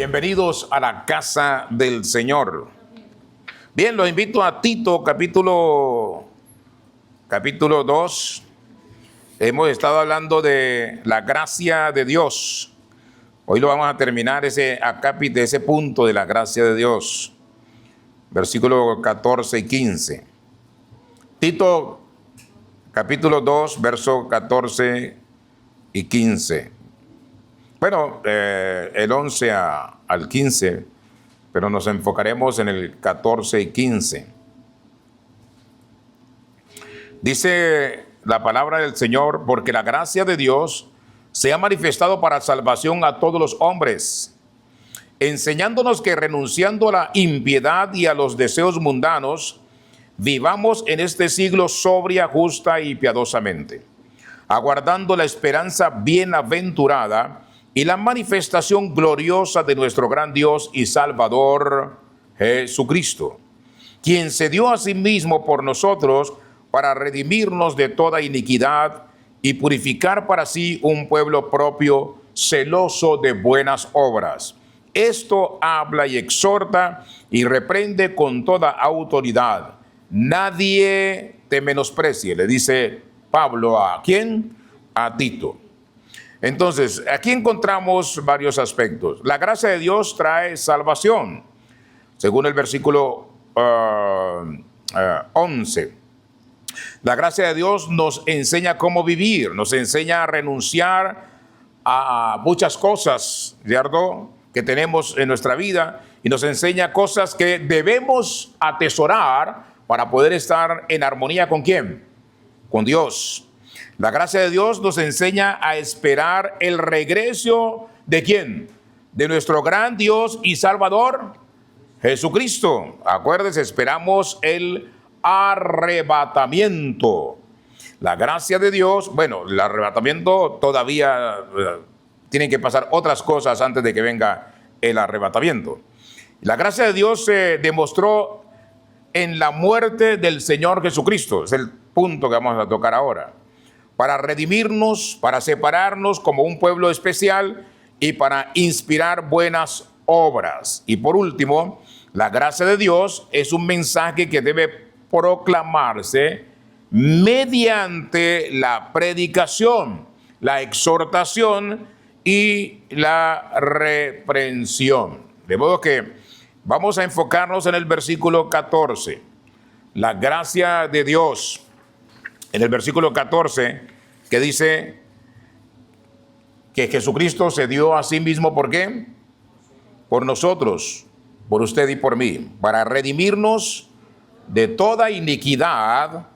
Bienvenidos a la casa del Señor. Bien, los invito a Tito capítulo 2. Hemos estado hablando de la gracia de Dios. Hoy lo vamos a terminar ese acápite, ese punto de la gracia de Dios. Versículos 14 y 15. Tito capítulo 2, versos 14 y 15. Bueno, el 11 al 15, pero nos enfocaremos en el 14 y 15. Dice la palabra del Señor: porque la gracia de Dios se ha manifestado para salvación a todos los hombres, enseñándonos que renunciando a la impiedad y a los deseos mundanos, vivamos en este siglo sobria, justa y piadosamente, aguardando la esperanza bienaventurada y la manifestación gloriosa de nuestro gran Dios y Salvador Jesucristo, quien se dio a sí mismo por nosotros para redimirnos de toda iniquidad y purificar para sí un pueblo propio, celoso de buenas obras. Esto habla y exhorta y reprende con toda autoridad. Nadie te menosprecie, le dice Pablo ¿a quién? A Tito. Entonces, aquí encontramos varios aspectos. La gracia de Dios trae salvación, según el versículo 11. La gracia de Dios nos enseña cómo vivir, nos enseña a renunciar a muchas cosas, ¿cierto?, que tenemos en nuestra vida, y nos enseña cosas que debemos atesorar para poder estar en armonía ¿con quién? Con Dios. La gracia de Dios nos enseña a esperar el regreso ¿de quién? De nuestro gran Dios y Salvador Jesucristo. Acuérdense, esperamos el arrebatamiento. La gracia de Dios, bueno, el arrebatamiento todavía tienen que pasar otras cosas antes de que venga el arrebatamiento. La gracia de Dios se demostró en la muerte del Señor Jesucristo. Es el punto que vamos a tocar ahora. Para redimirnos, para separarnos como un pueblo especial y para inspirar buenas obras. Y por último, la gracia de Dios es un mensaje que debe proclamarse mediante la predicación, la exhortación y la reprensión. De modo que vamos a enfocarnos en el versículo 14. La gracia de Dios. En el versículo 14, que dice que Jesucristo se dio a sí mismo, ¿por qué? Por nosotros, por usted y por mí, para redimirnos de toda iniquidad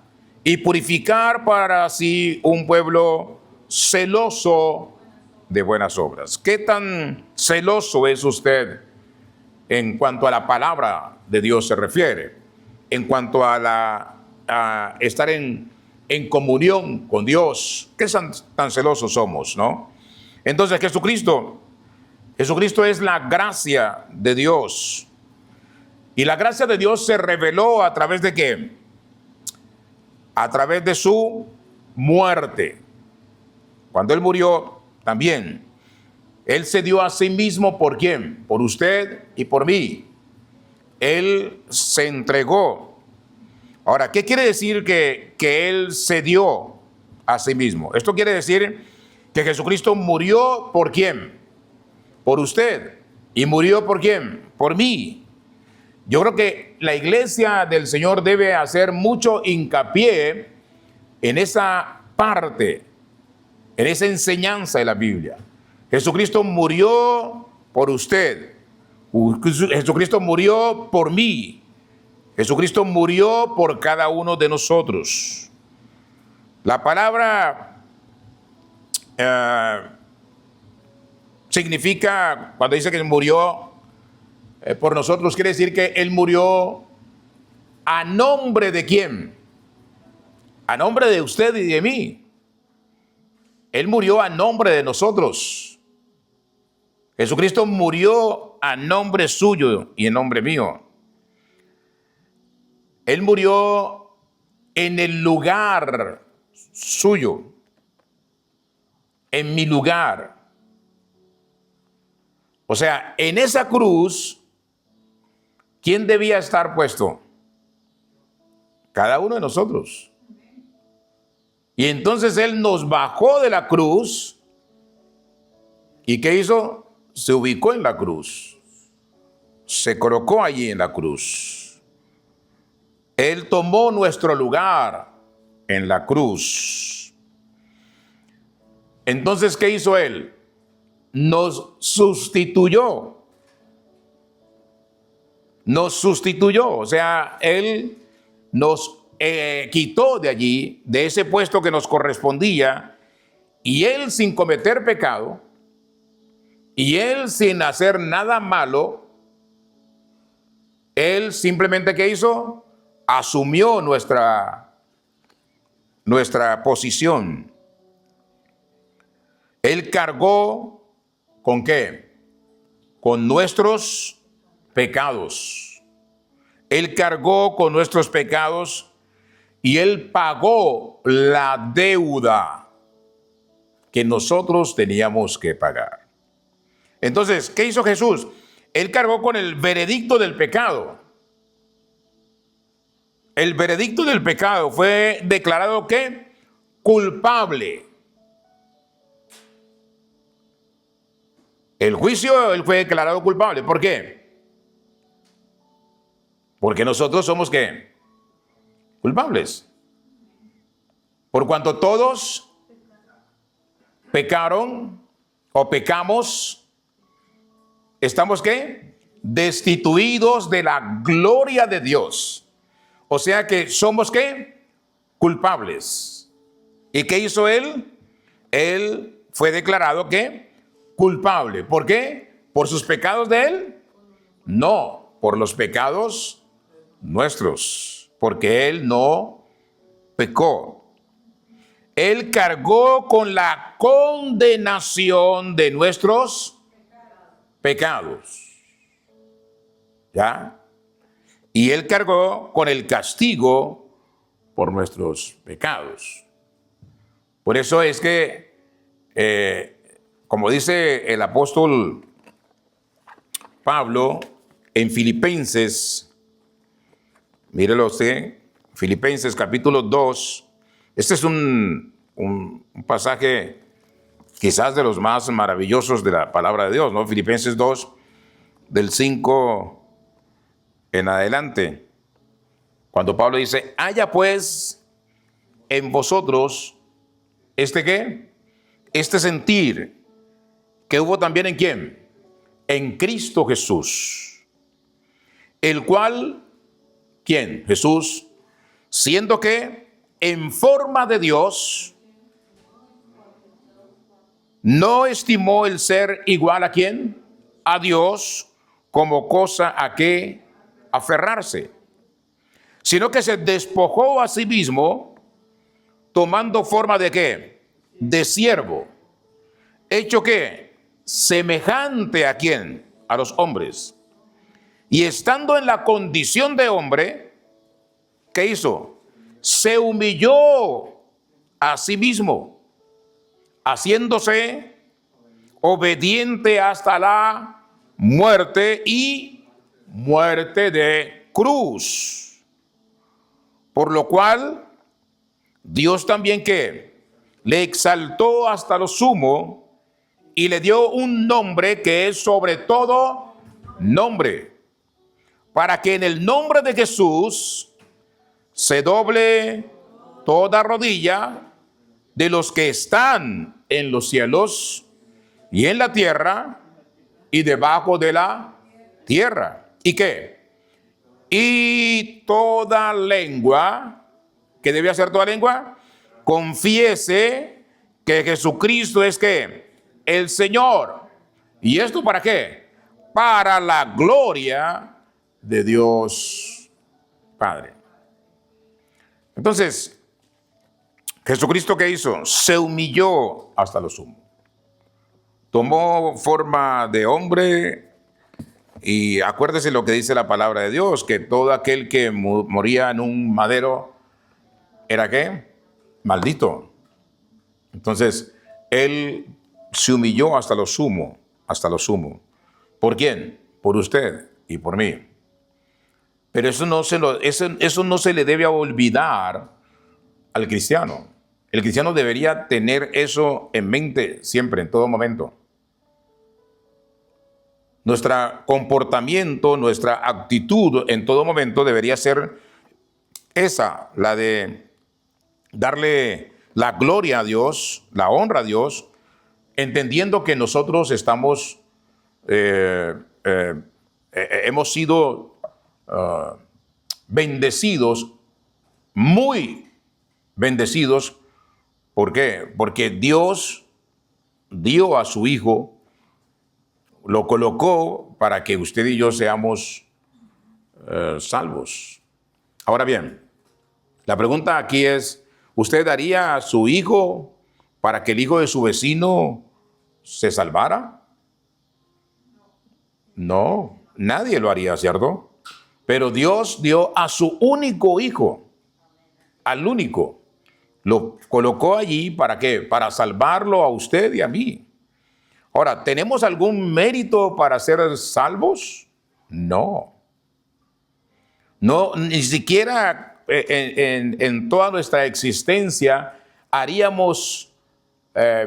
y purificar para sí un pueblo celoso de buenas obras. ¿Qué tan celoso es usted en cuanto a la palabra de Dios se refiere? En cuanto a estar en comunión con Dios. ¿Qué tan celosos somos, no? Entonces Jesucristo es la gracia de Dios. Y la gracia de Dios se reveló a través de ¿qué? A través de su muerte. Cuando Él murió también, Él se dio a sí mismo ¿por quién? Por usted y por mí. Él se entregó. Ahora, ¿qué quiere decir que Él se dio a sí mismo? Esto quiere decir que Jesucristo murió ¿por quién? Por usted. ¿Y murió por quién? Por mí. Yo creo que la iglesia del Señor debe hacer mucho hincapié en esa parte, en esa enseñanza de la Biblia. Jesucristo murió por usted. Jesucristo murió por mí. Jesucristo murió por cada uno de nosotros. La palabra significa, cuando dice que murió por nosotros, quiere decir que Él murió a nombre de ¿quién? A nombre de usted y de mí. Él murió a nombre de nosotros. Jesucristo murió a nombre suyo y en nombre mío. Él murió en el lugar suyo, en mi lugar. O sea, en esa cruz, ¿quién debía estar puesto? Cada uno de nosotros. Y entonces Él nos bajó de la cruz. ¿Y qué hizo? Se ubicó en la cruz. Se colocó allí en la cruz. Él tomó nuestro lugar en la cruz. Entonces, ¿qué hizo Él? Nos sustituyó. Nos sustituyó. O sea, Él nos quitó de allí, de ese puesto que nos correspondía, y Él sin cometer pecado, y Él sin hacer nada malo, Él simplemente, ¿qué hizo? Asumió nuestra posición. Él cargó, ¿con qué? Con nuestros pecados. Él cargó con nuestros pecados y Él pagó la deuda que nosotros teníamos que pagar. Entonces, ¿qué hizo Jesús? Él cargó con el veredicto del pecado. El veredicto del pecado fue declarado, ¿qué? Culpable. El juicio, Él fue declarado culpable. ¿Por qué? Porque nosotros somos, ¿qué? Culpables. Por cuanto todos pecaron o pecamos, estamos, ¿qué? Destituidos de la gloria de Dios. O sea que somos, ¿qué? Culpables. ¿Y qué hizo Él? Él fue declarado, ¿qué? Culpable. ¿Por qué? ¿Por sus pecados de Él? No, por los pecados nuestros. Porque Él no pecó. Él cargó con la condenación de nuestros pecados. ¿Ya? Y Él cargó con el castigo por nuestros pecados. Por eso es que, como dice el apóstol Pablo en Filipenses, mírelo usted, Filipenses capítulo 2, este es un pasaje quizás de los más maravillosos de la palabra de Dios, ¿no? Filipenses 2, del 5 en adelante, cuando Pablo dice, haya pues en vosotros ¿qué? Este sentir que hubo también en ¿quién? En Cristo Jesús, el cual, ¿quién? Jesús, siendo que en forma de Dios, no estimó el ser igual a ¿quién? A Dios como cosa a que aferrarse, sino que se despojó a sí mismo, tomando forma de ¿qué? De siervo, hecho ¿qué? Semejante a ¿quién? A los hombres. Y estando en la condición de hombre, ¿qué hizo? Se humilló a sí mismo, haciéndose obediente hasta la muerte y muerte de cruz. Por lo cual, Dios también que le exaltó hasta lo sumo y le dio un nombre que es sobre todo nombre, para que en el nombre de Jesús se doble toda rodilla de los que están en los cielos y en la tierra y debajo de la tierra. ¿Y qué? Y toda lengua, ¿qué debe hacer toda lengua? Confiese que Jesucristo es ¿qué? El Señor. ¿Y esto para qué? Para la gloria de Dios Padre. Entonces, ¿Jesucristo qué hizo? Se humilló hasta lo sumo. Tomó forma de hombre y acuérdese lo que dice la palabra de Dios, que todo aquel que moría en un madero era ¿qué? Maldito. Entonces, Él se humilló hasta lo sumo, hasta lo sumo. ¿Por quién? Por usted y por mí. Pero eso no se le debe olvidar al cristiano. El cristiano debería tener eso en mente siempre, en todo momento. Nuestro comportamiento, nuestra actitud en todo momento debería ser esa, la de darle la gloria a Dios, la honra a Dios, entendiendo que nosotros hemos sido bendecidos, muy bendecidos. ¿Por qué? Porque Dios dio a su Hijo, lo colocó para que usted y yo seamos salvos. Ahora bien, la pregunta aquí es, ¿usted daría a su hijo para que el hijo de su vecino se salvara? No, nadie lo haría, ¿cierto? Pero Dios dio a su único hijo, al único. Lo colocó allí, ¿para qué? Para salvarlo a usted y a mí. Ahora, ¿tenemos algún mérito para ser salvos? No. No, ni siquiera en toda nuestra existencia haríamos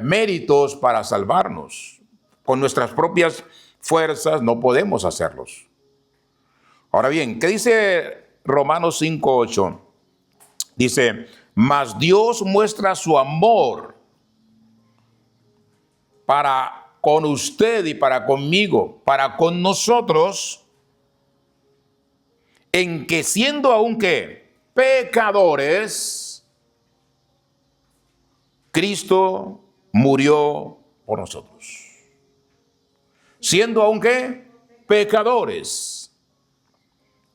méritos para salvarnos. Con nuestras propias fuerzas no podemos hacerlos. Ahora bien, ¿qué dice Romanos 5:8? Dice, mas Dios muestra su amor para con usted y para conmigo, para con nosotros, en que siendo aún que pecadores, Cristo murió por nosotros. Siendo aún que pecadores.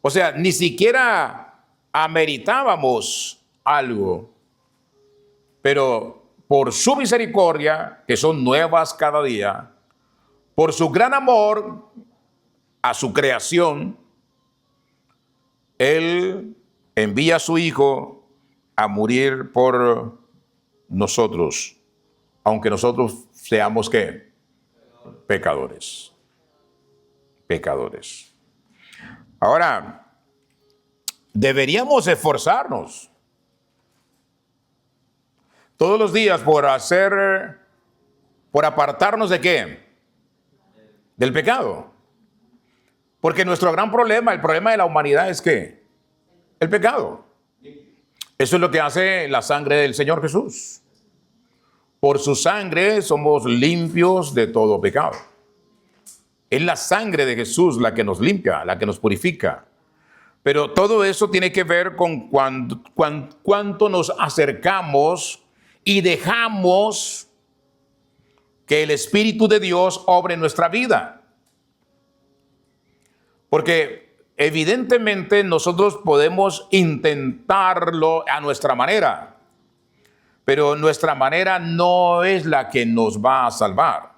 O sea, ni siquiera ameritábamos algo, pero por su misericordia, que son nuevas cada día, por su gran amor a su creación, Él envía a su Hijo a morir por nosotros, aunque nosotros seamos ¿qué? Pecadores. Pecadores. Ahora, deberíamos esforzarnos todos los días por apartarnos ¿de qué? Del pecado. Porque nuestro gran problema, el problema de la humanidad es ¿qué? El pecado. Eso es lo que hace la sangre del Señor Jesús. Por su sangre somos limpios de todo pecado. Es la sangre de Jesús la que nos limpia, la que nos purifica. Pero todo eso tiene que ver con cuánto nos acercamos y dejamos que el Espíritu de Dios obre en nuestra vida. Porque evidentemente nosotros podemos intentarlo a nuestra manera, pero nuestra manera no es la que nos va a salvar.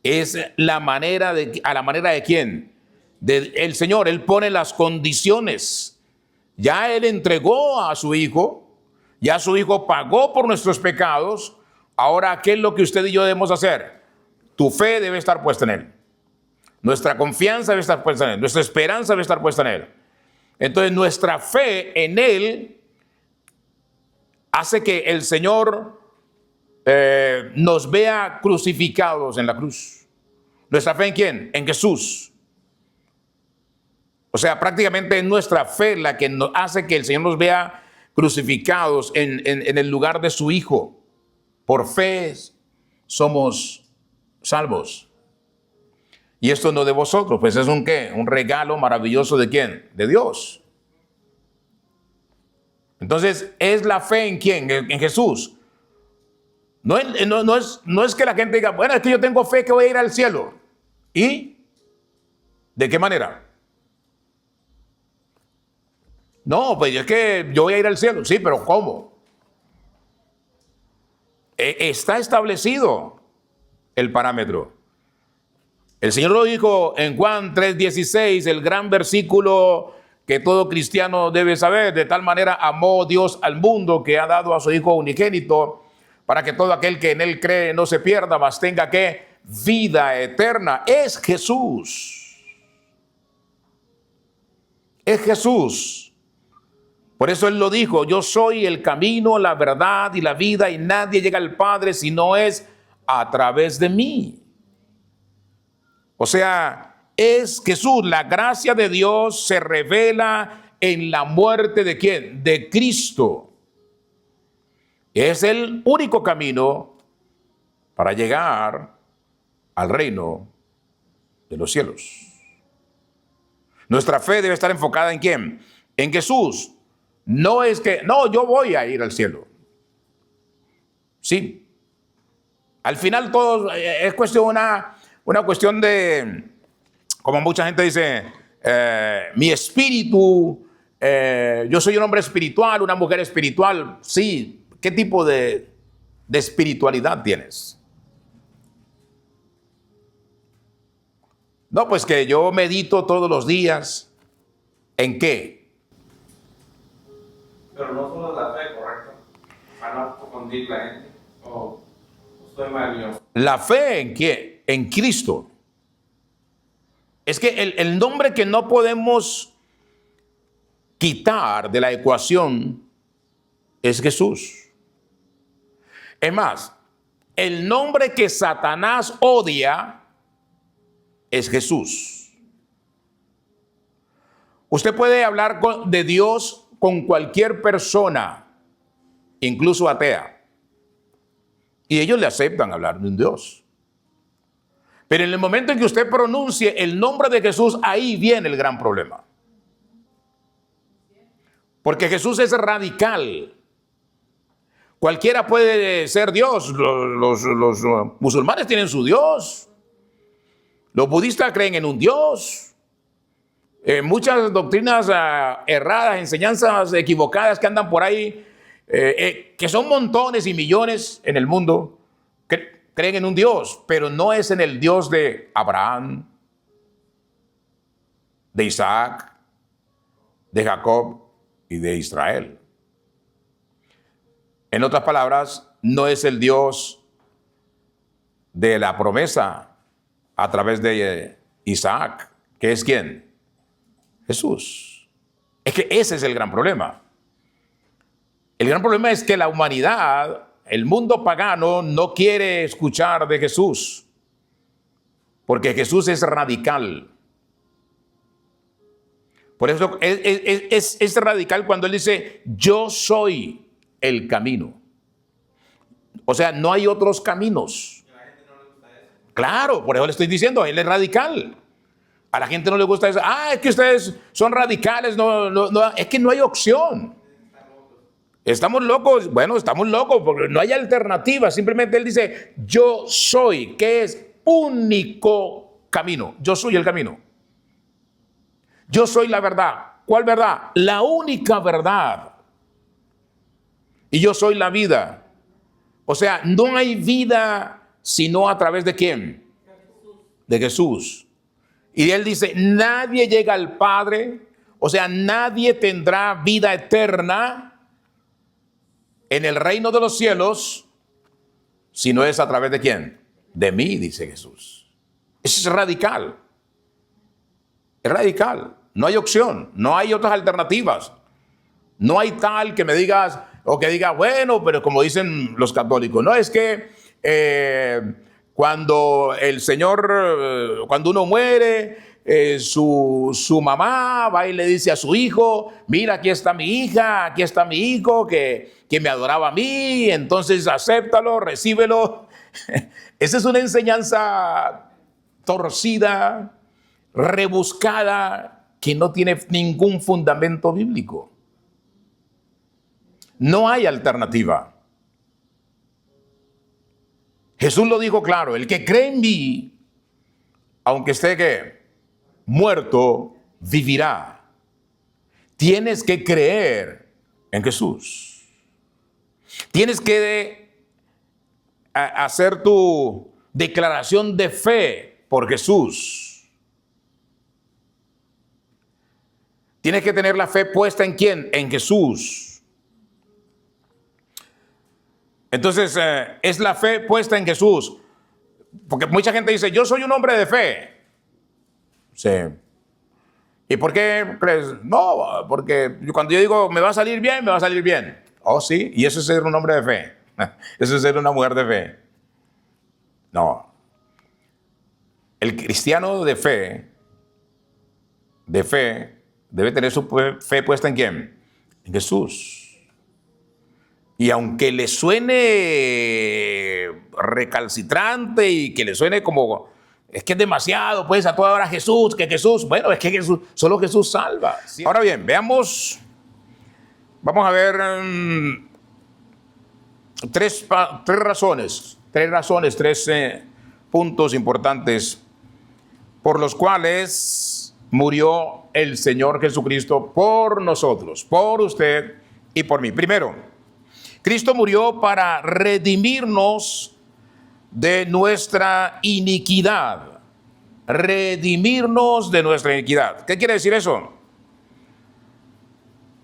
Es la manera ¿a la manera de quién? El Señor. Él pone las condiciones. Ya Él entregó a su Hijo. Ya su Hijo pagó por nuestros pecados. Ahora, ¿qué es lo que usted y yo debemos hacer? Tu fe debe estar puesta en Él. Nuestra confianza debe estar puesta en Él. Nuestra esperanza debe estar puesta en Él. Entonces, nuestra fe en Él hace que el Señor nos vea crucificados en la cruz. ¿Nuestra fe en quién? En Jesús. O sea, prácticamente es nuestra fe la que nos hace que el Señor nos vea crucificados en el lugar de su Hijo. Por fe somos salvos. Y esto no de vosotros, pues es un ¿qué? Un regalo maravilloso ¿de quién? De Dios. Entonces, ¿es la fe en quién? En Jesús. No es que la gente diga, bueno, es que yo tengo fe que voy a ir al cielo. ¿Y de qué manera? No, pues es que yo voy a ir al cielo. Sí, pero ¿cómo? Está establecido el parámetro. El Señor lo dijo en Juan 3:16, el gran versículo que todo cristiano debe saber. De tal manera amó Dios al mundo que ha dado a su Hijo unigénito, para que todo aquel que en Él cree no se pierda, mas tenga que vida eterna. Es Jesús. Es Jesús. Por eso Él lo dijo, yo soy el camino, la verdad y la vida, y nadie llega al Padre si no es a través de mí. O sea, es Jesús. La gracia de Dios se revela en la muerte ¿de quién? De Cristo. Es el único camino para llegar al reino de los cielos. Nuestra fe debe estar enfocada ¿en quién? En Jesús. No es que, no, yo voy a ir al cielo. Sí. Al final todo es cuestión, una cuestión de, como mucha gente dice, mi espíritu, yo soy un hombre espiritual, una mujer espiritual. Sí. ¿Qué tipo de espiritualidad tienes? No, pues que yo medito todos los días. ¿En qué? Pero no solo la fe, ¿correcto? Para no confundir la gente. O estoy mal yo. ¿La fe en qué? En Cristo. Es que el nombre que no podemos quitar de la ecuación es Jesús. Es más, el nombre que Satanás odia es Jesús. Usted puede hablar de Dios con cualquier persona, incluso atea, y ellos le aceptan hablar de un Dios. Pero en el momento en que usted pronuncie el nombre de Jesús, ahí viene el gran problema. Porque Jesús es radical. Cualquiera puede ser Dios. Los musulmanes tienen su Dios. Los budistas creen en un Dios. Muchas doctrinas erradas, enseñanzas equivocadas que andan por ahí, que son montones y millones en el mundo, creen en un Dios, pero no es en el Dios de Abraham, de Isaac, de Jacob y de Israel. En otras palabras, no es el Dios de la promesa a través de Isaac, que es ¿quién? Jesús. Es que ese es el gran problema. El gran problema es que la humanidad, el mundo pagano, no quiere escuchar de Jesús, porque Jesús es radical. Por eso es radical cuando Él dice, yo soy el camino. O sea, no hay otros caminos. ¿A la gente no le gusta eso? Claro, por eso le estoy diciendo, Él es radical. A la gente no le gusta eso. Es que ustedes son radicales. No, es que no hay opción. Estamos locos. Bueno, estamos locos porque no hay alternativa. Simplemente Él dice, yo soy, que es único camino. Yo soy el camino. Yo soy la verdad. ¿Cuál verdad? La única verdad. Y yo soy la vida. O sea, no hay vida sino a través de ¿quién? De Jesús. Y Él dice, nadie llega al Padre, o sea, nadie tendrá vida eterna en el reino de los cielos, si no es a través de ¿quién? De mí, dice Jesús. Eso es radical. Es radical. No hay opción, no hay otras alternativas. No hay tal que me digas, o que diga, bueno, pero como dicen los católicos, no es que cuando el Señor, cuando uno muere, su mamá va y le dice a su hijo, mira, aquí está mi hija, aquí está mi hijo que me adoraba a mí, entonces acéptalo, recíbelo. Esa es una enseñanza torcida, rebuscada, que no tiene ningún fundamento bíblico. No hay alternativa. Jesús lo dijo claro, el que cree en mí, aunque esté ¿qué? Muerto, vivirá. Tienes que creer en Jesús. Tienes que hacer tu declaración de fe por Jesús. Tienes que tener la fe puesta en ¿quién? En Jesús. Entonces, es la fe puesta en Jesús. Porque mucha gente dice, yo soy un hombre de fe. Sí. ¿Y por qué crees? No, porque cuando yo digo, me va a salir bien, me va a salir bien. Oh, sí, y eso es ser un hombre de fe. Eso es ser una mujer de fe. No. El cristiano de fe, debe tener su fe puesta ¿en quién? En Jesús. Y aunque le suene recalcitrante y que le suene como, es que es demasiado, pues a toda hora Jesús, que Jesús, bueno, es que Jesús, solo Jesús salva. ¿Sí? Ahora bien, veamos, vamos a ver tres puntos importantes por los cuales murió el Señor Jesucristo por nosotros, por usted y por mí. Primero, Cristo murió para redimirnos de nuestra iniquidad. Redimirnos de nuestra iniquidad. ¿Qué quiere decir eso?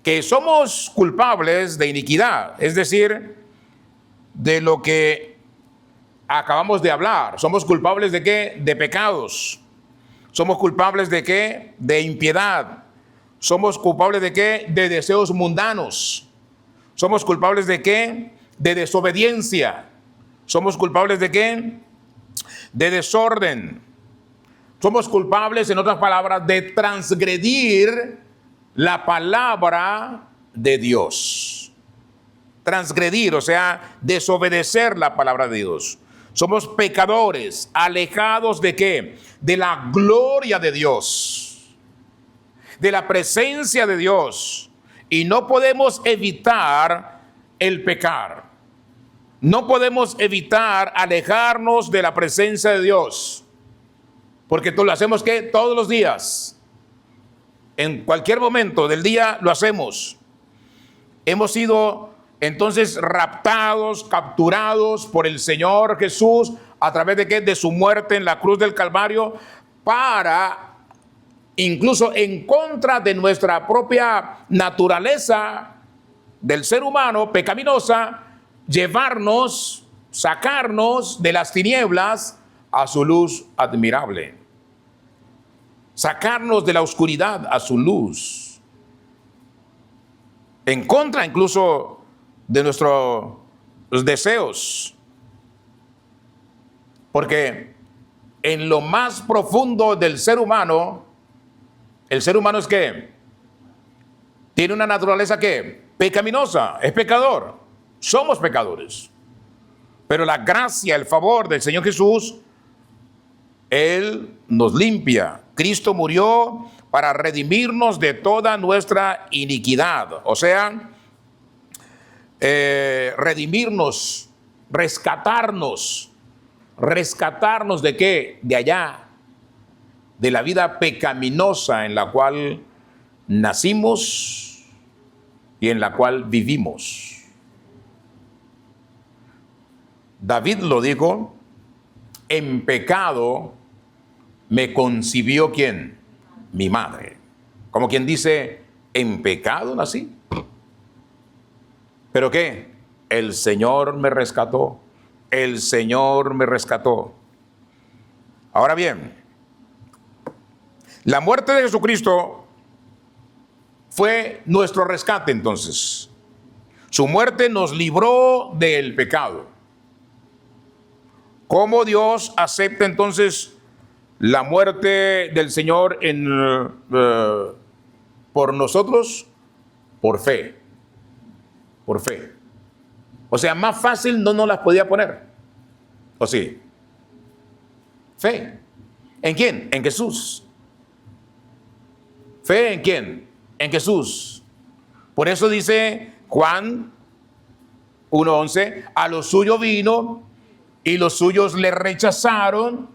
Que somos culpables de iniquidad, es decir, de lo que acabamos de hablar. ¿Somos culpables de qué? De pecados. ¿Somos culpables de qué? De impiedad. ¿Somos culpables de qué? De deseos mundanos. ¿Somos culpables de qué? De desobediencia. ¿Somos culpables de qué? De desorden. Somos culpables, en otras palabras, de transgredir la palabra de Dios. Transgredir, o sea, desobedecer la palabra de Dios. Somos pecadores, alejados de qué? De la gloria de Dios, de la presencia de Dios. Y no podemos evitar el pecar. No podemos evitar alejarnos de la presencia de Dios. Porque lo hacemos ¿qué? Todos los días. En cualquier momento del día lo hacemos. Hemos sido entonces raptados, capturados por el Señor Jesús a través de ¿qué? De su muerte en la cruz del Calvario, para, incluso en contra de nuestra propia naturaleza del ser humano pecaminosa, llevarnos, sacarnos de las tinieblas a su luz admirable. Sacarnos de la oscuridad a su luz. En contra incluso de nuestros deseos. Porque en lo más profundo del ser humano, el ser humano es que tiene una naturaleza que pecaminosa, es pecador. Somos pecadores. Pero la gracia, el favor del Señor Jesús, Él nos limpia. Cristo murió para redimirnos de toda nuestra iniquidad. O sea, redimirnos, rescatarnos. ¿Rescatarnos de qué? De allá, de la vida pecaminosa en la cual nacimos y en la cual vivimos. David lo dijo, en pecado me concibió ¿quién? Mi madre. Como quien dice, en pecado nací. ¿Pero qué? El Señor me rescató. El Señor me rescató. Ahora bien, la muerte de Jesucristo fue nuestro rescate entonces. Su muerte nos libró del pecado. ¿Cómo Dios acepta entonces la muerte del Señor por nosotros? Por fe. Por fe. O sea, más fácil no nos las podía poner. ¿O sí? Fe. ¿En quién? En Jesús. ¿Fe en quién? En Jesús. Por eso dice Juan 1:11, a lo suyo vino y los suyos le rechazaron,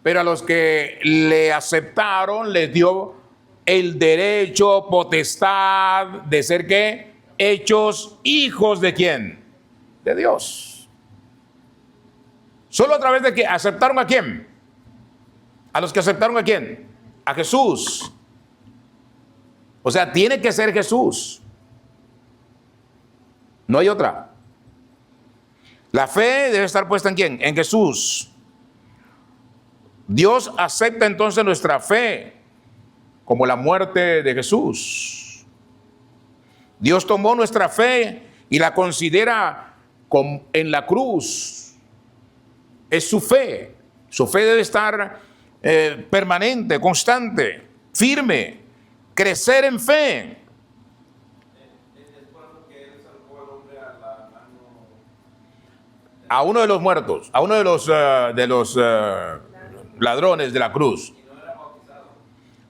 pero a los que le aceptaron les dio el derecho, potestad de ser ¿qué? Hechos hijos de ¿quién? De Dios. Solo a través de que aceptaron ¿a quién? A los que aceptaron ¿a quién? A Jesús. O sea, tiene que ser Jesús. No hay otra. La fe debe estar puesta ¿en quién? En Jesús. Dios acepta entonces nuestra fe como la muerte de Jesús. Dios tomó nuestra fe y la considera en la cruz. Es su fe. Su fe debe estar permanente, constante, firme, crecer en fe. A uno de los muertos, a uno de los ladrones de la cruz.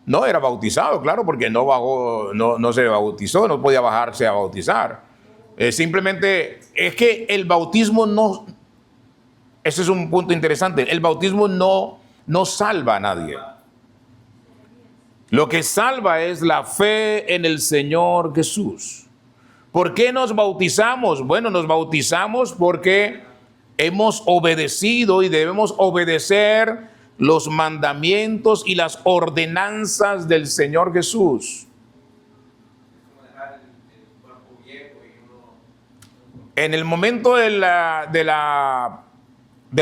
No era bautizado, claro, porque no bajó, no se bautizó, no podía bajarse a bautizar. Simplemente es que el bautismo no, ese es un punto interesante, el bautismo no salva a nadie. Lo que salva es la fe en el Señor Jesús. ¿Por qué nos bautizamos? Bueno, nos bautizamos porque hemos obedecido y debemos obedecer los mandamientos y las ordenanzas del Señor Jesús. En el momento del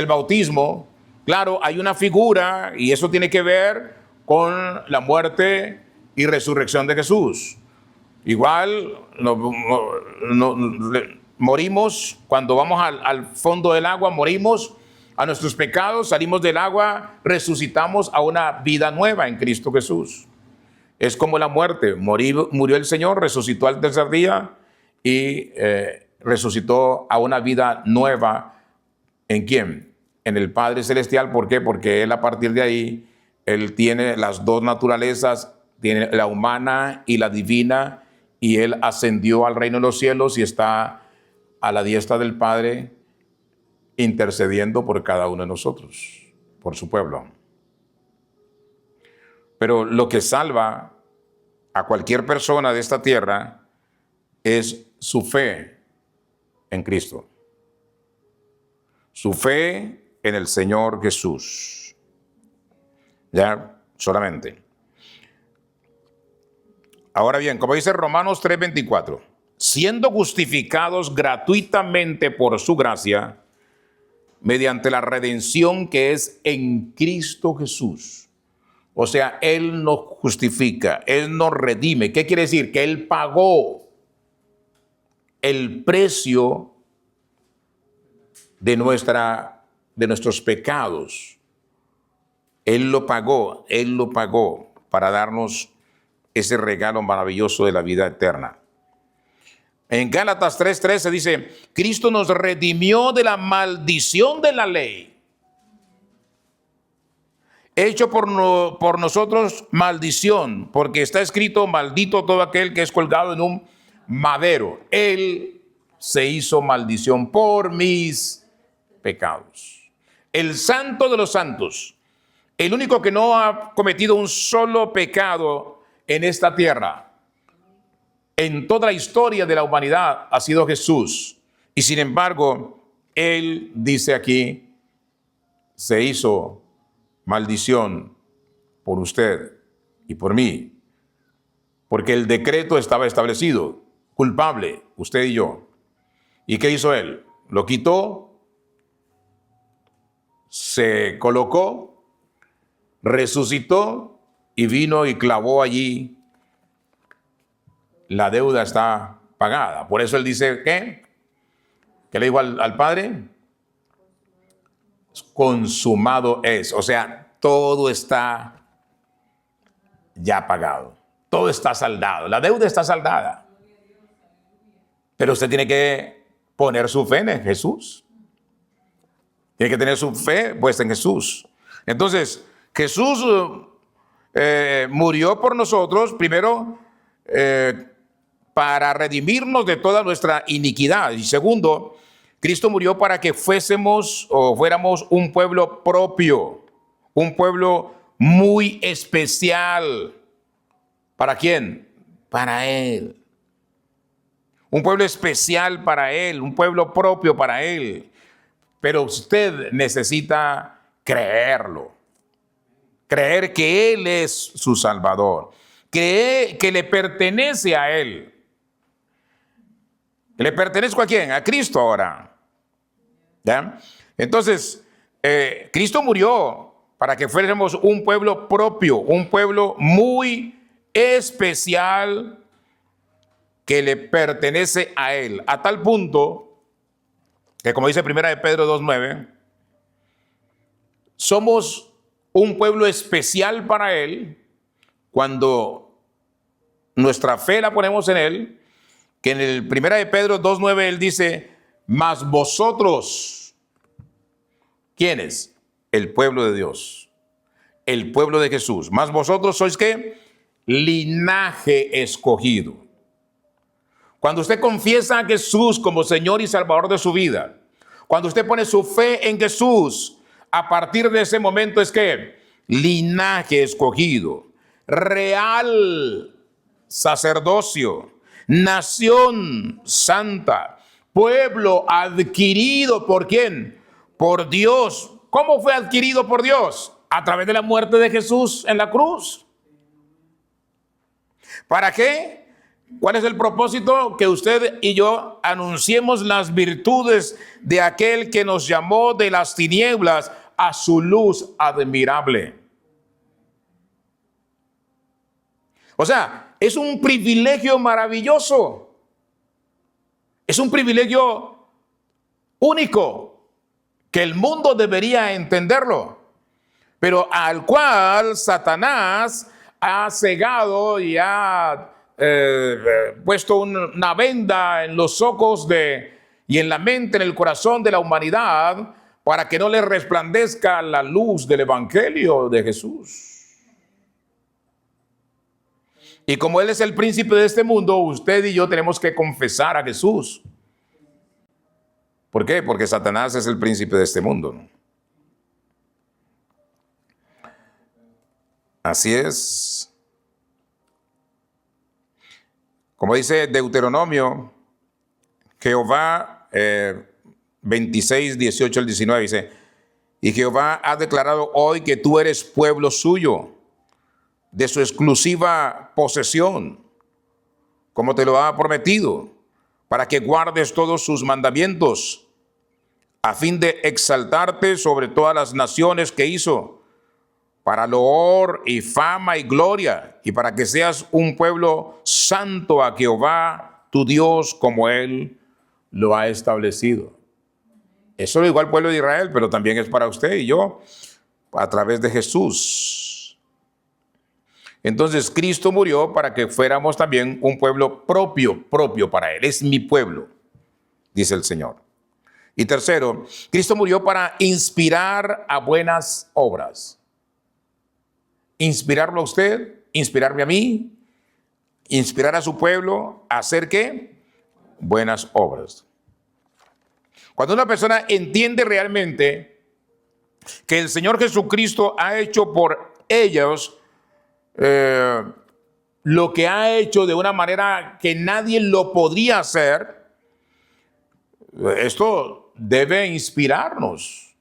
bautismo, claro, hay una figura y eso tiene que ver con la muerte y resurrección de Jesús. Igual morimos cuando vamos al fondo del agua, morimos a nuestros pecados, salimos del agua, resucitamos a una vida nueva en Cristo Jesús. Es como la muerte, murió el Señor, resucitó al tercer día y resucitó a una vida nueva. ¿En quién? En el Padre Celestial. ¿Por qué? Porque Él, a partir de ahí, Él tiene las dos naturalezas, tiene la humana y la divina, y Él ascendió al reino de los cielos y está a la diestra del Padre, intercediendo por cada uno de nosotros, por su pueblo. Pero lo que salva a cualquier persona de esta tierra es su fe en Cristo. Su fe en el Señor Jesús. Ya, solamente. Ahora bien, como dice Romanos 3:24, siendo justificados gratuitamente por su gracia, mediante la redención que es en Cristo Jesús. O sea, Él nos justifica, Él nos redime. ¿Qué quiere decir? Que Él pagó el precio de nuestros pecados. Él lo pagó para darnos ese regalo maravilloso de la vida eterna. En Gálatas 3:13 dice, Cristo nos redimió de la maldición de la ley, hecho por nosotros maldición, porque está escrito, maldito todo aquel que es colgado en un madero. Él se hizo maldición por mis pecados. El santo de los santos, el único que no ha cometido un solo pecado en esta tierra, en toda la historia de la humanidad, ha sido Jesús. Y sin embargo, Él dice aquí, se hizo maldición por usted y por mí, porque el decreto estaba establecido, culpable, usted y yo. ¿Y qué hizo Él? Lo quitó, se colocó, resucitó y vino y clavó allí. La deuda está pagada. Por eso Él dice, ¿qué? ¿Qué le dijo al Padre? Consumado es. O sea, todo está ya pagado. Todo está saldado. La deuda está saldada. Pero usted tiene que poner su fe en Jesús. Tiene que tener su fe puesta en Jesús. Entonces, Jesús murió por nosotros, primero, para redimirnos de toda nuestra iniquidad. Y segundo, Cristo murió para que fuéramos un pueblo propio, un pueblo muy especial. ¿Para quién? Para Él. Un pueblo especial para Él, un pueblo propio para Él. Pero usted necesita creerlo. Creer que Él es su Salvador. Creer que le pertenece a Él. ¿Le pertenezco a quién? A Cristo ahora. ¿Ya? Entonces, Cristo murió para que fuéramos un pueblo propio, un pueblo muy especial que le pertenece a Él, a tal punto que, como dice 1 de Pedro 2:9, somos un pueblo especial para Él cuando nuestra fe la ponemos en Él, que en el 1 de Pedro 2:9 Él dice, mas vosotros, ¿quiénes? El pueblo de Dios, el pueblo de Jesús. Mas vosotros sois ¿qué? Linaje escogido. Cuando usted confiesa a Jesús como Señor y Salvador de su vida, cuando usted pone su fe en Jesús, a partir de ese momento es que linaje escogido, real sacerdocio, nación santa, pueblo adquirido ¿por quién? Por Dios. ¿Cómo fue adquirido por Dios? A través de la muerte de Jesús en la cruz. ¿Para qué? ¿Cuál es el propósito? Que usted y yo anunciemos las virtudes de aquel que nos llamó de las tinieblas a su luz admirable. O sea, es un privilegio maravilloso. Es un privilegio único que el mundo debería entenderlo, pero al cual Satanás ha cegado y ha puesto una venda en los ojos y en la mente, en el corazón de la humanidad, para que no le resplandezca la luz del Evangelio de Jesús. Y como Él es el príncipe de este mundo, usted y yo tenemos que confesar a Jesús. ¿Por qué? Porque Satanás es el príncipe de este mundo, ¿no? Así es. Como dice Deuteronomio, Jehová 26, 18 al 19, dice, y Jehová ha declarado hoy que tú eres pueblo suyo, de su exclusiva posesión, como te lo ha prometido, para que guardes todos sus mandamientos, a fin de exaltarte sobre todas las naciones que hizo, para loor y fama y gloria, y para que seas un pueblo santo a Jehová, tu Dios, como Él lo ha establecido. Eso lo igual al pueblo de Israel, pero también es para usted y yo, a través de Jesús. Entonces Cristo murió para que fuéramos también un pueblo propio para Él. Es mi pueblo, dice el Señor. Y tercero, Cristo murió para inspirar a buenas obras. Inspirarlo a usted, inspirarme a mí, inspirar a su pueblo a hacer ¿qué? Buenas obras. Cuando una persona entiende realmente que el Señor Jesucristo ha hecho por ellos lo que ha hecho de una manera que nadie lo podría hacer, esto debe inspirarnos.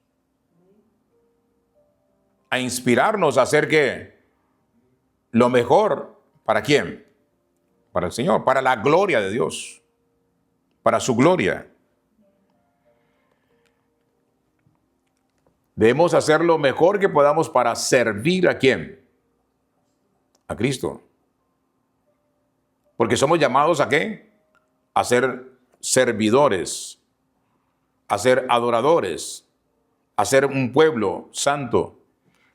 A inspirarnos a hacer ¿qué? Lo mejor. ¿Para quién? Para el Señor, para la gloria de Dios, para su gloria. Debemos hacer lo mejor que podamos para servir ¿a quién? A Cristo. Porque somos llamados ¿a qué? A ser servidores, a ser adoradores, a ser un pueblo santo.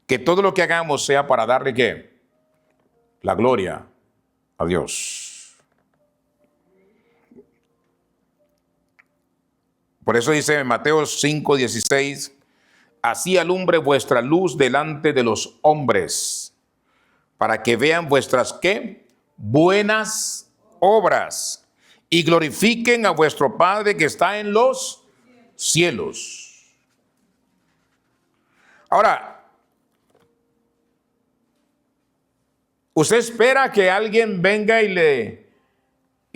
Que todo lo que hagamos sea para darle ¿qué? La gloria a Dios. Por eso dice en Mateo 5:16, así alumbre vuestra luz delante de los hombres, para que vean vuestras ¿qué? Buenas obras y glorifiquen a vuestro Padre que está en los cielos. Ahora, ¿usted espera que alguien venga y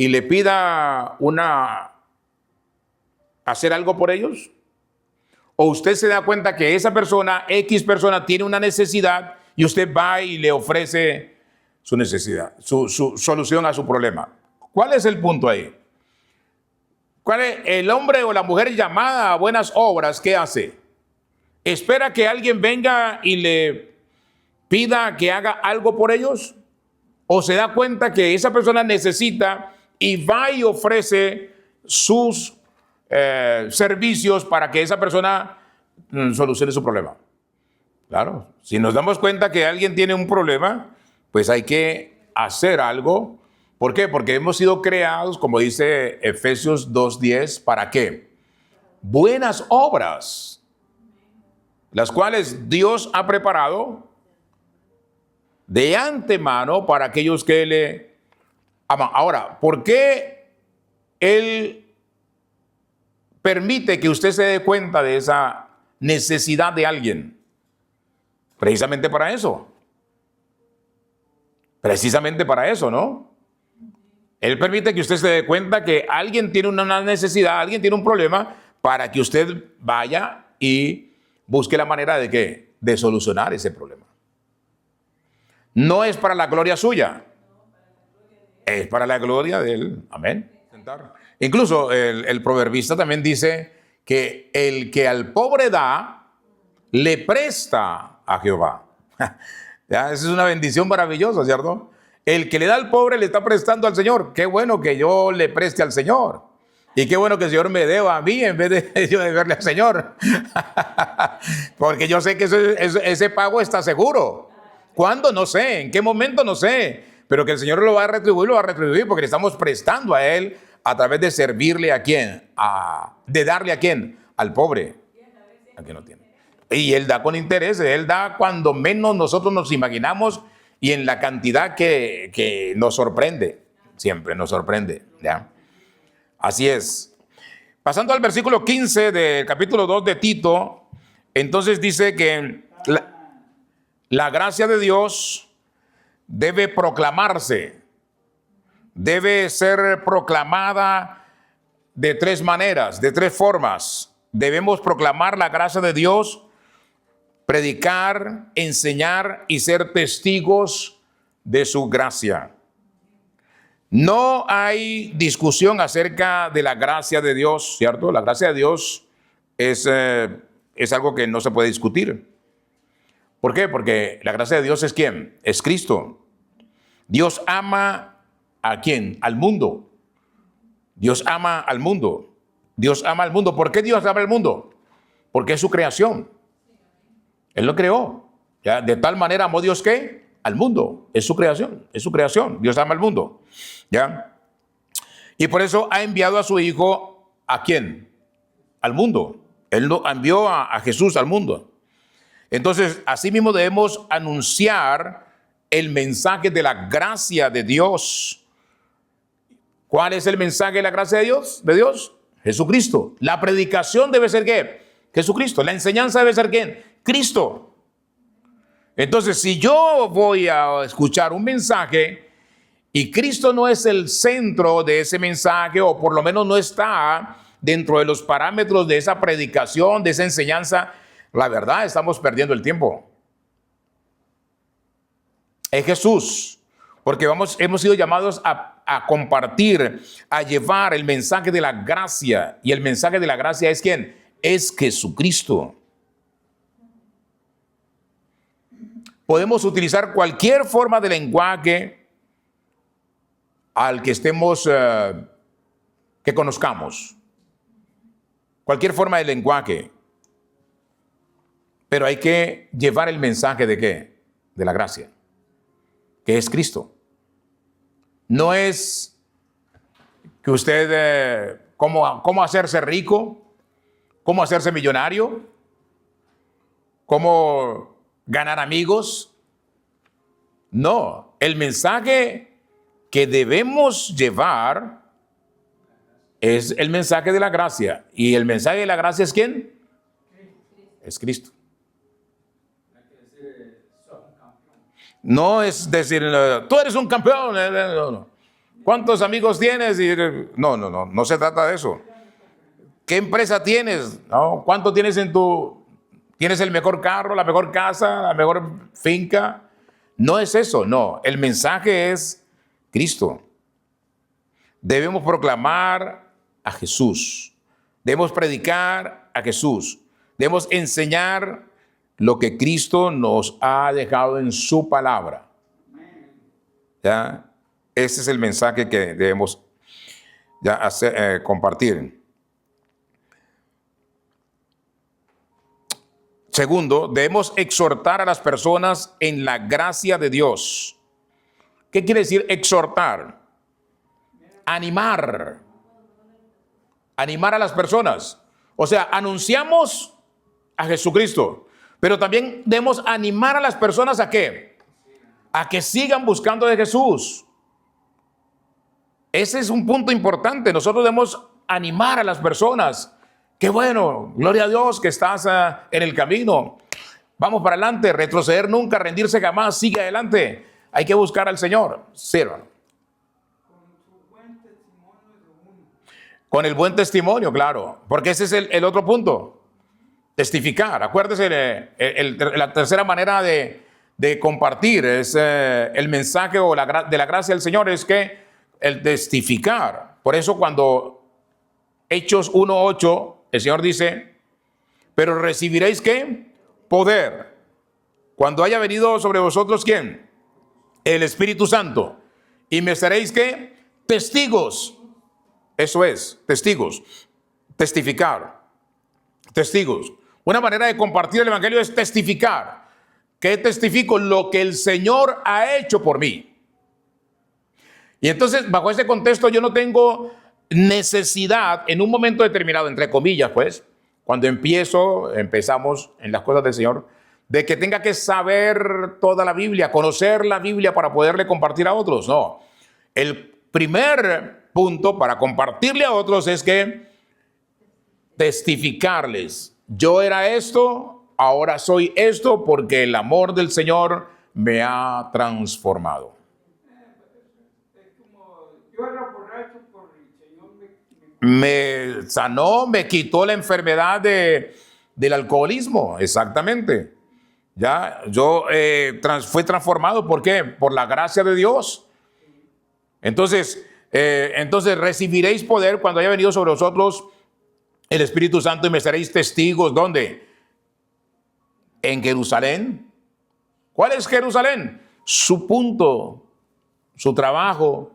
le pida hacer algo por ellos? ¿O usted se da cuenta que esa persona, X persona, tiene una necesidad y usted va y le ofrece su necesidad, su solución a su problema? ¿Cuál es el punto ahí? ¿Cuál es el hombre o la mujer llamada a buenas obras? ¿Qué hace? ¿Espera que alguien venga y le pida que haga algo por ellos? ¿O se da cuenta que esa persona necesita y va y ofrece sus servicios para que esa persona solucione su problema? Claro, si nos damos cuenta que alguien tiene un problema, pues hay que hacer algo. ¿Por qué? Porque hemos sido creados, como dice Efesios 2:10, ¿para qué? Buenas obras, las cuales Dios ha preparado de antemano para aquellos que le aman. Ahora, ¿por qué Él permite que usted se dé cuenta de esa necesidad de alguien? Precisamente para eso. Precisamente para eso, ¿no? Él permite que usted se dé cuenta que alguien tiene una necesidad, alguien tiene un problema, para que usted vaya y busque la manera de ¿qué? De solucionar ese problema. No es para la gloria suya, es para la gloria de Él. Amén. Incluso el proverbista también dice que el que al pobre da, le presta a Jehová. Ya, esa es una bendición maravillosa, ¿cierto? El que le da al pobre le está prestando al Señor. Qué bueno que yo le preste al Señor. Y qué bueno que el Señor me deba a mí en vez de yo deberle al Señor. Porque yo sé que ese pago está seguro. ¿Cuándo? No sé. ¿En qué momento? No sé. Pero que el Señor lo va a retribuir porque le estamos prestando a Él a través de servirle a quién. De darle a quién. Al pobre. Al que no tiene. Y Él da con interés. Él da cuando menos nosotros nos imaginamos y en la cantidad que nos sorprende. Siempre nos sorprende. ¿Ya? Así es. Pasando al versículo 15 del capítulo 2 de Tito, entonces dice que la gracia de Dios debe proclamarse, debe ser proclamada de tres maneras, de tres formas. Debemos proclamar la gracia de Dios, predicar, enseñar y ser testigos de su gracia. No hay discusión acerca de la gracia de Dios, ¿cierto? La gracia de Dios es algo que no se puede discutir. ¿Por qué? Porque la gracia de Dios es ¿quién? Es Cristo. Dios ama ¿a quién? Al mundo. Dios ama al mundo. Dios ama al mundo. ¿Por qué Dios ama al mundo? Porque es su creación. Él lo creó. ¿Ya? De tal manera amó Dios que al mundo. Es su creación. Es su creación. Dios ama al mundo. ¿Ya? Y por eso ha enviado a su Hijo ¿a quién? Al mundo. Él envió a Jesús al mundo. Entonces, así mismo debemos anunciar el mensaje de la gracia de Dios. ¿Cuál es el mensaje de la gracia de Dios? Jesucristo. La predicación debe ser ¿qué? Jesucristo. La enseñanza debe ser ¿quién? Cristo. Entonces, si yo voy a escuchar un mensaje y Cristo no es el centro de ese mensaje, o por lo menos no está dentro de los parámetros de esa predicación, de esa enseñanza, la verdad estamos perdiendo el tiempo. Es Jesús, porque hemos sido llamados a compartir, a llevar el mensaje de la gracia. Y el mensaje de la gracia es ¿quién? Es Jesucristo. Podemos utilizar cualquier forma de lenguaje al que estemos, que conozcamos. Cualquier forma de lenguaje. Pero hay que llevar el mensaje de ¿qué? De la gracia, que es Cristo. No es que usted, cómo hacerse rico, cómo hacerse millonario, cómo ganar amigos. No, el mensaje que debemos llevar es el mensaje de la gracia. ¿Y el mensaje de la gracia es quién? Es Cristo. No es decir, tú eres un campeón. No. ¿Cuántos amigos tienes? No se trata de eso. ¿Qué empresa tienes? No. ¿Cuánto tienes tienes el mejor carro, la mejor casa, la mejor finca? No es eso, no. El mensaje es Cristo. Debemos proclamar a Jesús. Debemos predicar a Jesús. Debemos enseñar lo que Cristo nos ha dejado en su palabra. ¿Ya? Ese es el mensaje que debemos ya compartir. Segundo, debemos exhortar a las personas en la gracia de Dios. ¿Qué quiere decir exhortar? Animar. Animar a las personas. O sea, anunciamos a Jesucristo, pero también debemos animar a las personas ¿a qué? A que sigan buscando de Jesús. Ese es un punto importante. Nosotros debemos animar a las personas. Qué bueno, gloria a Dios que estás en el camino. Vamos para adelante, retroceder nunca, rendirse jamás, sigue adelante. Hay que buscar al Señor. Sírvalo. Con el buen testimonio, claro, porque ese es el otro punto. Testificar. Acuérdese, la tercera manera de compartir es el mensaje o de la gracia del Señor es que el testificar. Por eso cuando Hechos 1:8, el Señor dice, pero recibiréis ¿qué? Poder. Cuando haya venido sobre vosotros ¿quién? El Espíritu Santo. Y me seréis ¿qué? Testigos. Eso es, testigos. Testificar. Testigos. Una manera de compartir el Evangelio es testificar. ¿Qué testifico? Lo que el Señor ha hecho por mí. Y entonces, bajo ese contexto, yo no tengo necesidad en un momento determinado, entre comillas, pues, cuando empezamos en las cosas del Señor, de que tenga que saber toda la Biblia, conocer la Biblia para poderle compartir a otros. No. El primer punto para compartirle a otros es que testificarles. Yo era esto, ahora soy esto, porque el amor del Señor me ha transformado. Yo era borracho, por el Señor Me sanó, me quitó la enfermedad del alcoholismo, exactamente. Ya, yo fui transformado, ¿por qué? Por la gracia de Dios. Entonces recibiréis poder cuando haya venido sobre vosotros el Espíritu Santo y me seréis testigos. ¿Dónde? En Jerusalén. ¿Cuál es Jerusalén? Su punto, su trabajo,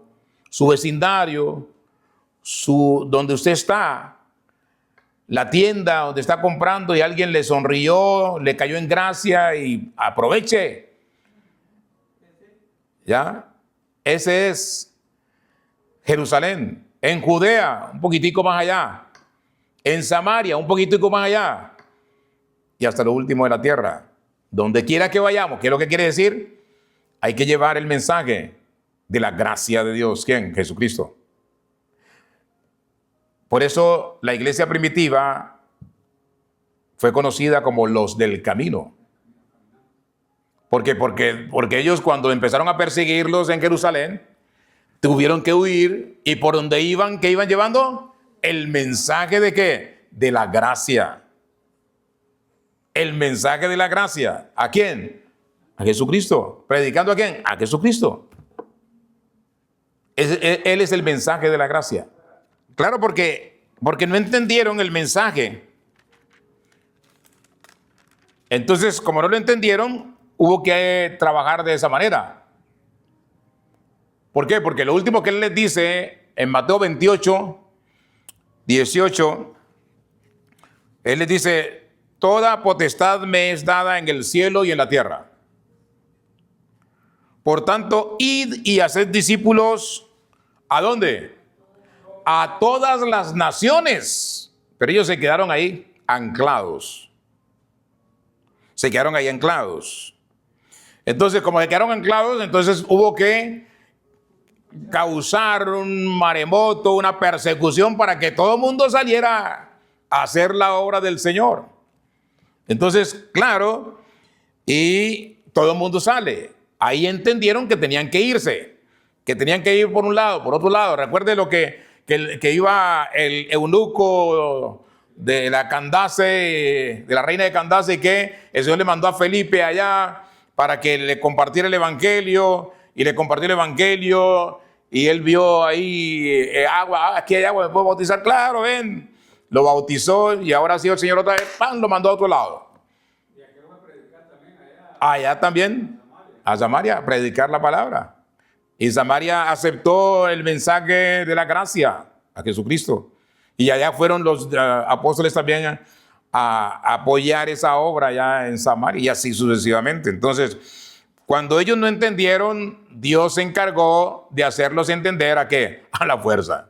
su vecindario, donde usted está, la tienda donde está comprando y alguien le sonrió, le cayó en gracia y aproveche. ¿Ya? Ese es Jerusalén. En Judea, un poquitico más allá. En Samaria, un poquitico más allá. Y hasta lo último de la tierra. Donde quiera que vayamos, ¿qué es lo que quiere decir? Hay que llevar el mensaje de la gracia de Dios. ¿Quién? Jesucristo. Por eso la iglesia primitiva fue conocida como los del camino. ¿Por qué? Porque ellos cuando empezaron a perseguirlos en Jerusalén, tuvieron que huir y por donde iban, ¿qué iban llevando? El mensaje de ¿qué? De la gracia. El mensaje de la gracia. ¿A quién? A Jesucristo. ¿Predicando a quién? A Jesucristo. Él es el mensaje de la gracia. Claro, porque no entendieron el mensaje. Entonces, como no lo entendieron, hubo que trabajar de esa manera. ¿Por qué? Porque lo último que él les dice en Mateo 28, 18, él les dice, toda potestad me es dada en el cielo y en la tierra. Por tanto, id y haced discípulos, ¿a dónde? A todas las naciones. Pero ellos se quedaron ahí anclados. Se quedaron ahí anclados. Entonces, como se quedaron anclados, entonces hubo que causar un maremoto, una persecución para que todo el mundo saliera a hacer la obra del Señor. Entonces, claro, y todo el mundo sale. Ahí entendieron que tenían que irse, que tenían que ir por un lado, por otro lado. Recuerde lo que iba el eunuco de la Candace, de la reina de Candace, que el Señor le mandó a Felipe allá para que le compartiera el evangelio, y le compartió el evangelio, y él vio ahí agua, aquí hay agua, ¿me puedo bautizar? Claro, ven. lo bautizó y ahora sí el Señor otra vez, ¡pam!, lo mandó a otro lado. ¿Y a qué va a predicar también allá? Allá también, a Samaria, a predicar la palabra. Y Samaria aceptó el mensaje de la gracia a Jesucristo. Y allá fueron los apóstoles también a apoyar esa obra allá en Samaria y así sucesivamente. Entonces, cuando ellos no entendieron, Dios se encargó de hacerlos entender ¿a qué? A la fuerza.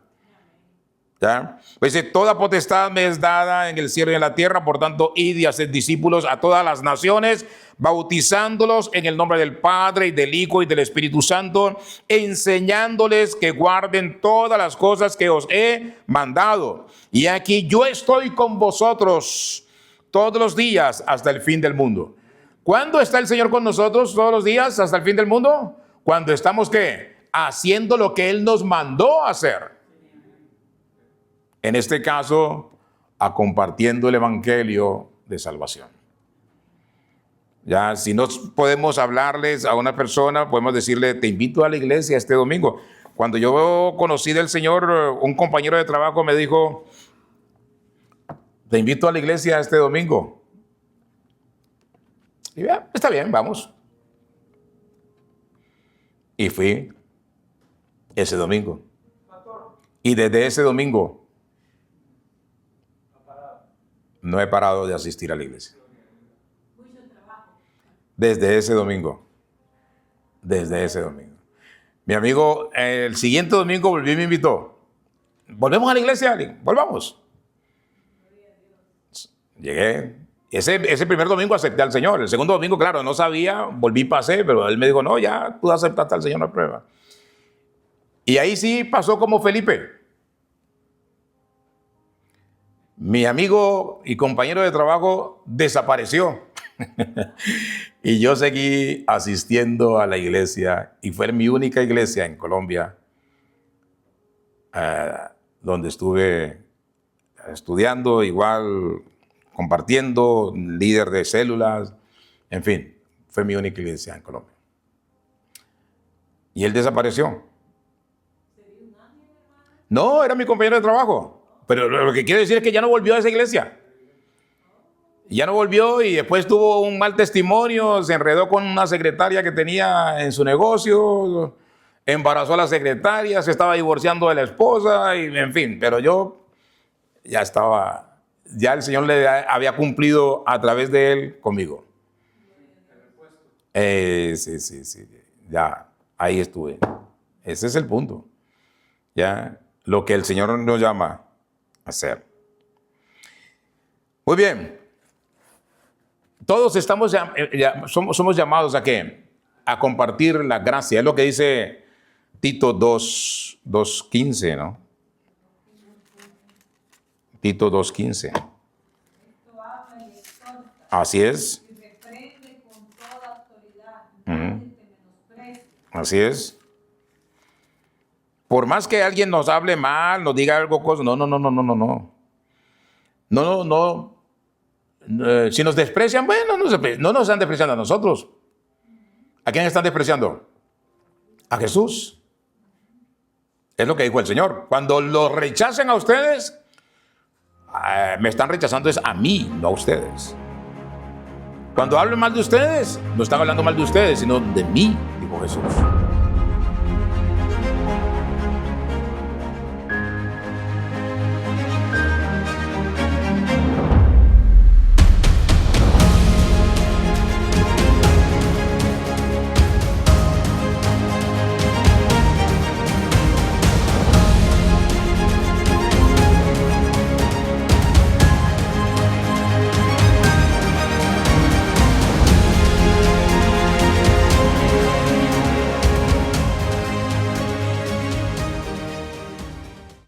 ¿Ya? Pues dice, toda potestad me es dada en el cielo y en la tierra, por tanto, id y haced discípulos a todas las naciones, bautizándolos en el nombre del Padre y del Hijo y del Espíritu Santo, enseñándoles que guarden todas las cosas que os he mandado. Y aquí yo estoy con vosotros todos los días hasta el fin del mundo. ¿Cuándo está el Señor con nosotros todos los días hasta el fin del mundo? Cuando estamos, ¿qué? Haciendo lo que Él nos mandó a hacer. En este caso, a compartiendo el evangelio de salvación. Ya, si no podemos hablarles a una persona, podemos decirle, te invito a la iglesia este domingo. Cuando yo conocí del Señor, un compañero de trabajo me dijo, te invito a la iglesia este domingo. Y ya, está bien, vamos. Y fui ese domingo. Y desde ese domingo no he parado de asistir a la iglesia. Desde ese domingo. Desde ese domingo. Mi amigo, el siguiente domingo volvió y me invitó. ¿Volvemos a la iglesia? Volvamos. Llegué. Ese primer domingo acepté al Señor. El segundo domingo, claro, no sabía, volví, pasé, pero él me dijo, no, ya tú aceptaste al Señor, no hay prueba. Y ahí sí pasó como Felipe. Mi amigo y compañero de trabajo desapareció. Y yo seguí asistiendo a la iglesia y fue mi única iglesia en Colombia donde estuve estudiando, igual compartiendo, líder de células, en fin, fue mi única iglesia en Colombia. Y él desapareció. No, era mi compañero de trabajo. Pero lo que quiere decir es que ya no volvió a esa iglesia. Ya no volvió y después tuvo un mal testimonio, se enredó con una secretaria que tenía en su negocio, embarazó a la secretaria, se estaba divorciando de la esposa, y en fin, pero yo ya estaba, ya el Señor le había cumplido a través de él conmigo. Sí, ya, ahí estuve. Ese es el punto. Ya, lo que el Señor nos llama a hacer. Muy bien. Todos estamos somos llamados ¿a qué? A compartir la gracia. Es lo que dice Tito 2:15, ¿no? Tito 2:15. Así es. Así es. Por más que alguien nos hable mal, nos diga algo, no. No. Si nos desprecian, bueno, no nos están despreciando a nosotros. ¿A quién están despreciando? A Jesús. Es lo que dijo el Señor. Cuando lo rechacen a ustedes, me están rechazando es a mí, no a ustedes. Cuando hablen mal de ustedes, no están hablando mal de ustedes, sino de mí, dijo Jesús.